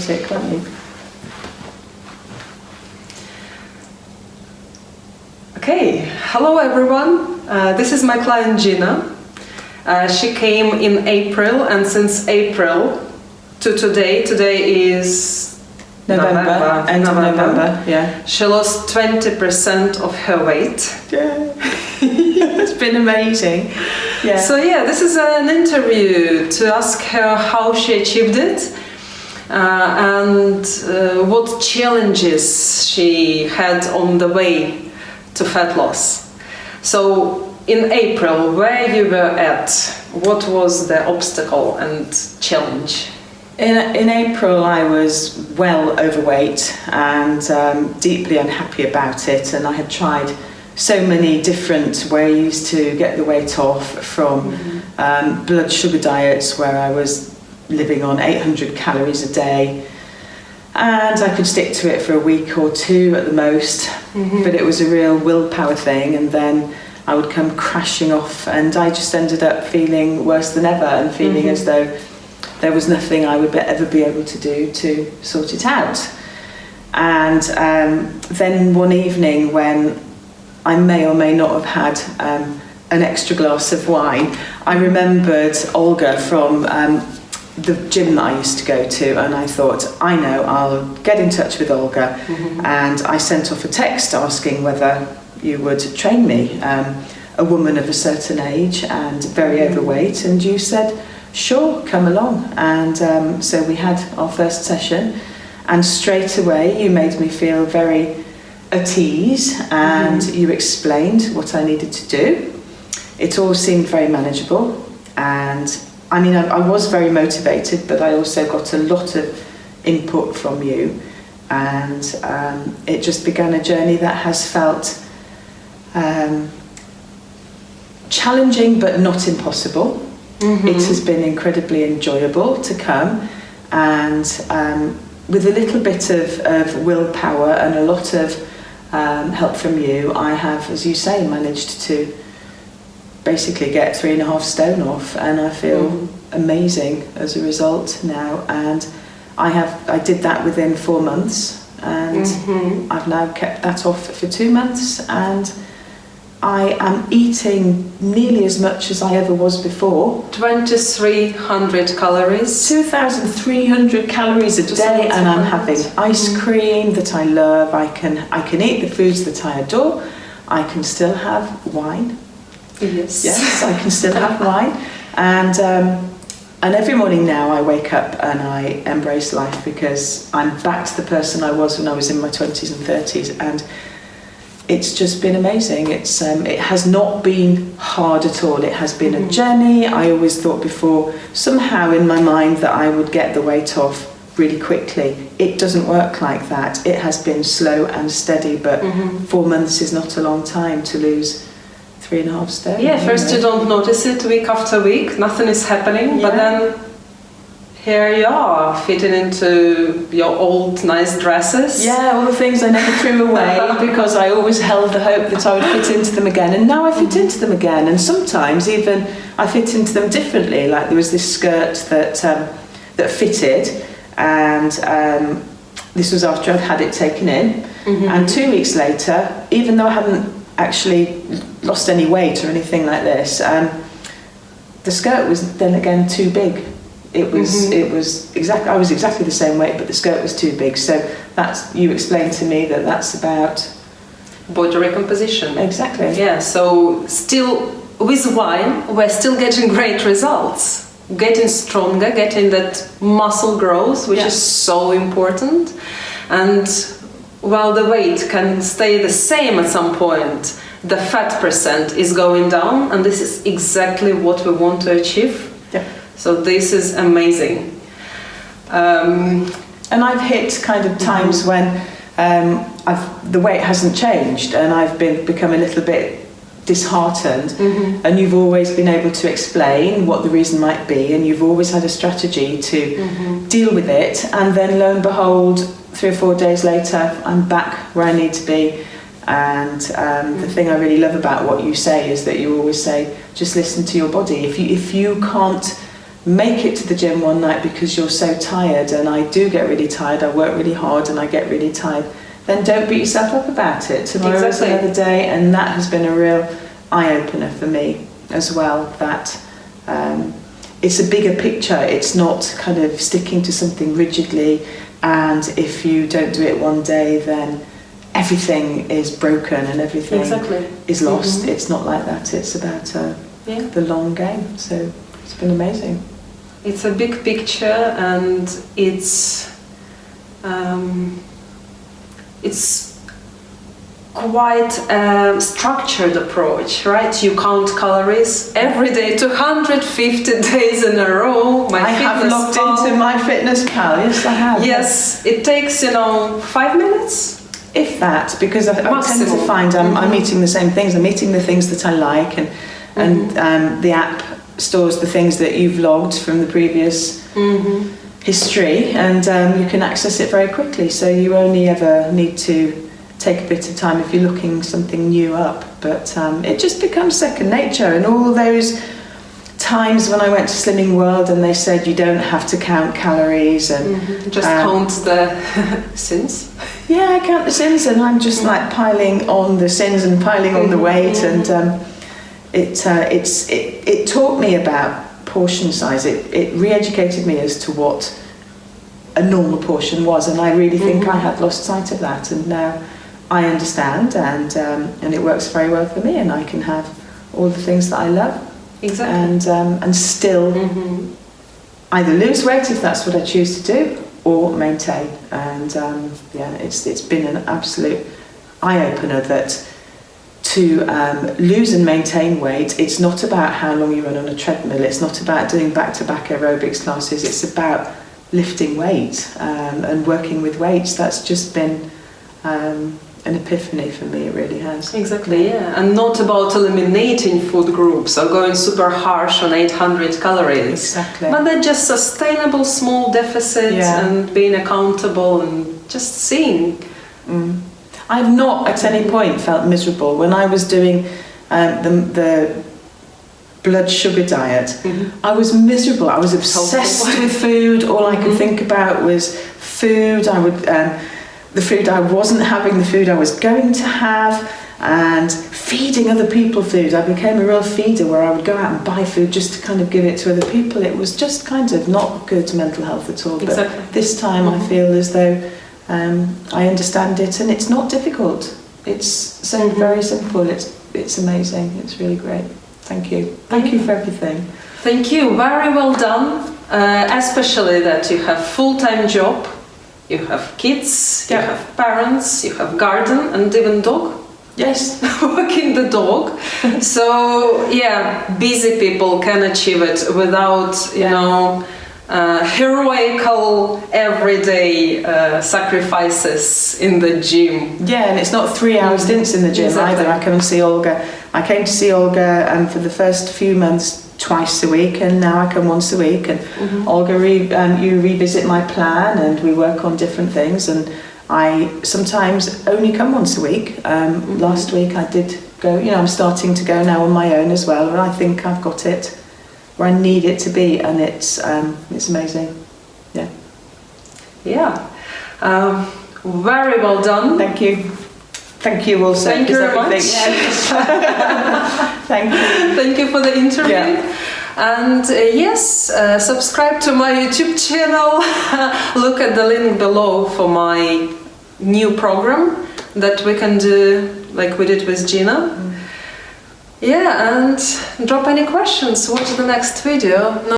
it, can't you? Okay, hello everyone. This is my client Gina. She came in April, and since April to today is November. Yeah. She lost 20% of her weight. Yeah. It's been amazing. Yeah. So yeah, this is an interview to ask her how she achieved it and what challenges she had on the way to fat loss. So in April, where you were at, what was the obstacle and challenge? In April, I was well overweight and deeply unhappy about it, and I had tried so many different ways to get the weight off, from blood sugar diets where I was living on 800 calories a day, and I could stick to it for a week or two at the most, but it was a real willpower thing, and then I would come crashing off, and I just ended up feeling worse than ever and feeling as though there was nothing I would ever be able to do to sort it out. And then one evening, when I may or may not have had an extra glass of wine, I remembered Olga from the gym that I used to go to, and I thought, I know, I'll get in touch with Olga. And I sent off a text asking whether you would train me, a woman of a certain age and very overweight, and you said, sure, come along. And so we had our first session, and straight away you made me feel very at ease, and you explained what I needed to do. It all seemed very manageable, and I mean, I was very motivated, but I also got a lot of input from you, and it just began a journey that has felt challenging but not impossible. It has been incredibly enjoyable to come, and with a little bit of willpower and a lot of help from you, I have, as you say, managed to basically get 3.5 stone off, and I feel amazing as a result now. And I did that within 4 months, and I've now kept that off for 2 months, and I am eating nearly as much as I ever was before. 2,300 calories. 2,300 calories a day, and I'm having ice cream that I love. I can eat the foods that I adore. I can still have wine. Yes, I can still have wine. And every morning now I wake up and I embrace life, because I'm back to the person I was when I was in my 20s and 30s, and it's just been amazing. It has not been hard at all. It has been a journey. I always thought before, somehow in my mind, that I would get the weight off really quickly. It doesn't work like that. It has been slow and steady, but 4 months is not a long time to lose 3.5 stone. Yeah, first you don't notice it week after week, nothing is happening, but then here you are, fitting into your old nice dresses. Yeah, all the things I never threw away because I always held the hope that I would fit into them again, and now I fit into them again, and sometimes even I fit into them differently. Like there was this skirt that fitted, and this was after I'd had it taken in, and 2 weeks later, even though I hadn't actually lost any weight or anything like this, the skirt was then again too big. It was exactly, I was exactly the same weight, but the skirt was too big. So that's, you explained to me that that's about body recomposition. Exactly. Yeah. So still with wine, we're still getting great results, getting stronger, getting that muscle growth, which is so important. And while the weight can stay the same at some point, the fat percent is going down, and this is exactly what we want to achieve. Yeah. So this is amazing. And I've hit kind of times when the weight hasn't changed, and I've become a little bit disheartened, and you've always been able to explain what the reason might be, and you've always had a strategy to deal with it, and then lo and behold, 3 or 4 days later, I'm back where I need to be. And the thing I really love about what you say is that you always say, just listen to your body. If you can't make it to the gym one night because you're so tired, and I do get really tired, I work really hard and I get really tired, then don't beat yourself up about it. Tomorrow is another day, and that has been a real eye-opener for me as well, that it's a bigger picture. It's not kind of sticking to something rigidly, and if you don't do it one day, then everything is broken and everything is lost. It's not like that. It's about the long game. So it's been amazing. It's a big picture, and it's quite a structured approach, right? You count calories every day, 250 days in a row. I have logged into my fitness pal. Yes, I have. Yes, it takes 5 minutes. If that, because I tend to find I'm eating the same things. I'm eating the things that I like, and the app stores the things that you've logged from the previous history, and you can access it very quickly. So you only ever need to take a bit of time if you're looking something new up. But it just becomes second nature. And all those times when I went to Slimming World and they said you don't have to count calories and just count the sins. Yeah, I count the sins, and I'm just like piling on the sins and piling on the weight, and it taught me about portion size. It re-educated me as to what a normal portion was, and I really think I had lost sight of that, and now I understand, and it works very well for me, and I can have all the things that I love, and still either lose weight if that's what I choose to do, or maintain. And it's been an absolute eye-opener that to lose and maintain weight, it's not about how long you run on a treadmill, it's not about doing back-to-back aerobics classes, it's about lifting weight and working with weights. That's just been an epiphany for me, it really has. Exactly, yeah. And not about eliminating food groups or going super harsh on 800 calories. Exactly. But they're just sustainable small deficits and being accountable and just seeing. I've not at any point felt miserable. When I was doing the blood sugar diet, I was miserable. I was obsessed with food. All I could think about was food. I would the food I wasn't having, the food I was going to have, and feeding other people food. I became a real feeder, where I would go out and buy food just to kind of give it to other people. It was just kind of not good to mental health at all. But this time I feel as though I understand it, and it's not difficult. It's so very simple. It's amazing. It's really great. Thank you. Thank you for everything. Thank you. Very well done. Especially that you have full-time job, you have kids, you have parents, you have garden, and even dog. Yes. Walking the dog. So busy people can achieve it without heroical everyday sacrifices in the gym. Yeah, and it's not 3 hour stints in the gym either. I come and see Olga. I came to see Olga for the first few months twice a week, and now I come once a week. And Olga, you revisit my plan, and we work on different things. And I sometimes only come once a week. Last week I did go. I'm starting to go now on my own as well, and I think I've got it where I need it to be, and it's amazing. Very well done. Thank you. Thank you also. Thank you very much. Thank you. Thank you for the interview. And subscribe to my YouTube channel. Look at the link below for my new program that we can do like we did with Gina. And drop any questions. Watch the next video.